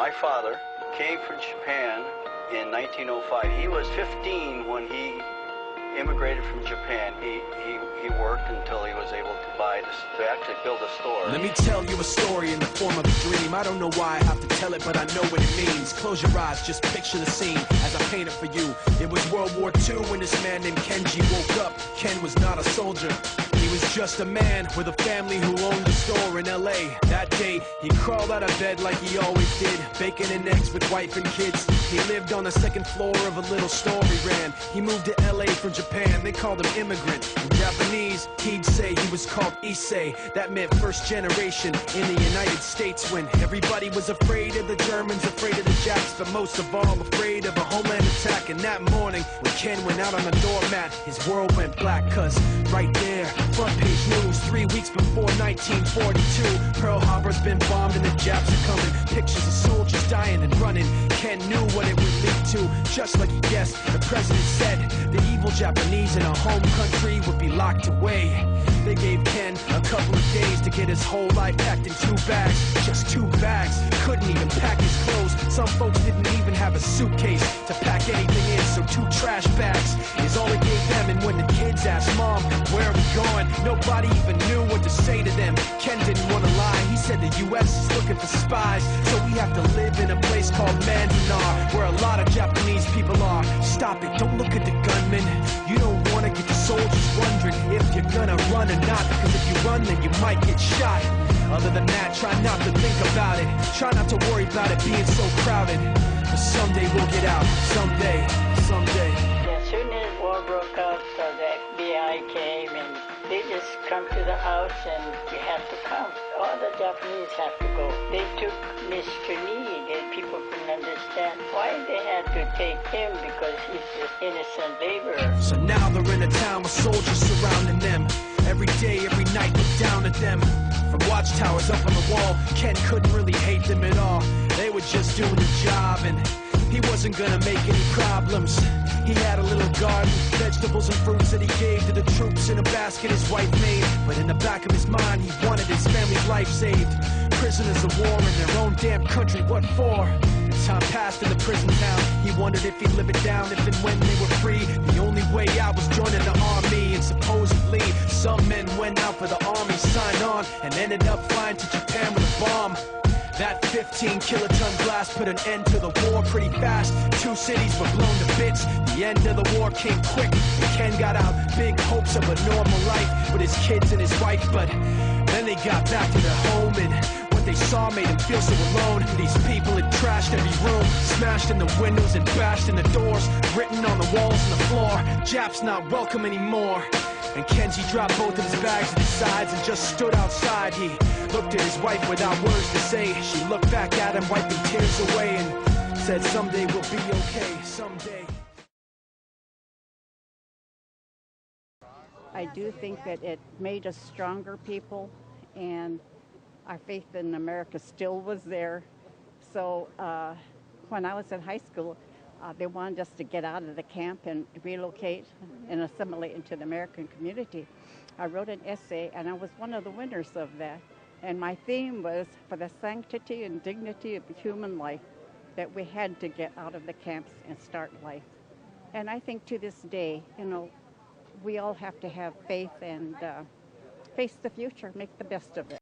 My father came from Japan in 1905. He was 15 when he immigrated from Japan. He worked until he was able to actually build a store. Let me tell you a story in the form of a dream. I don't know why I have to tell it, but I know what it means. Close your eyes, just picture the scene as I paint it for you. It was World War II when this man named Kenji woke up. Ken was not a soldier. He was just a man with a family who owned a store in LA. That day, he crawled out of bed like he always did, bacon and eggs with wife and kids. He lived on the second floor of a little store he ran. He moved to LA from Japan. They called him immigrant. In Japanese, he'd say he was called Issei. That meant first generation in the United States, when everybody was afraid of the Germans, afraid of the Japs, but most of all afraid of a homeland attack. And that morning, when Ken went out on the doormat, his world went black, cause right there, front page news, 3 weeks before 1942, Pearl Harbor's been bombed and the Japs are coming. Pictures of soldiers dying and running. Ken knew what it would lead to, just like he guessed. The president said the evil Japanese in our home country would be locked away. They gave Ken a couple of days to get his whole life packed in 2 bags. Just 2 bags. Couldn't even pack his clothes. Some folks didn't even have a suitcase to pack anything in, so 2 trash bags is all it gave them. And when the kids asked Mom, where are we going? Nobody even knew what to say to them. Ken didn't want to lie. He said the U.S. is looking for spies, so we have to live in a place called Manzanar, where a lot of Japanese people are. Stop it, don't look at the gunmen. You don't want to get the soldiers wondering if you're gonna run or not, because if you run then you might get shot. Other than that, try not to think about it. Try not to worry about it being so crowded. But someday we'll get out. Someday, someday. As soon as war broke out, the FBI came and they just come to the house and you have to come. All the Japanese have to go. They took Mr. Need and people couldn't understand why they had to take him, because he's just innocent laborer. So now they're in a town with soldiers surrounding them. Every day, every night, look down at them. From watchtowers up on the wall, Ken couldn't really hate them at all. They were just doing the job, and he wasn't gonna make any problems. He had a little garden, vegetables and fruits that he gave to the troops in a basket his wife made. But in the back of his mind, he wanted his family's life saved. Prisoners of war in their own damn country, what for? As time passed in the prison town, he wondered if he'd live it down if and when they were free. The only way out was joining the army, and supposedly some men went out for the army, signed on, and ended up flying to Japan with a bomb. That 15-kiloton blast put an end to the war pretty fast. 2 cities were blown to bits. The end of the war came quick, and Ken got out big hopes of a normal life with his kids and his wife. But then they got back to their home, and what they saw made him feel so alone. These people had trashed every room, smashed in the windows and bashed in the doors, written on the walls and the floor, "Japs not welcome anymore." And Kenji dropped both of his bags to the sides and just stood outside. He looked at his wife without words to say. She looked back at him, wiping tears away, and said, "Someday we'll be okay, someday." I do think that it made us stronger people, and our faith in America still was there. So when I was in high school, they wanted us to get out of the camp and relocate and assimilate into the American community. I wrote an essay, and I was one of the winners of that. And my theme was for the sanctity and dignity of human life, that we had to get out of the camps and start life. And I think to this day, you know, we all have to have faith and face the future, make the best of it.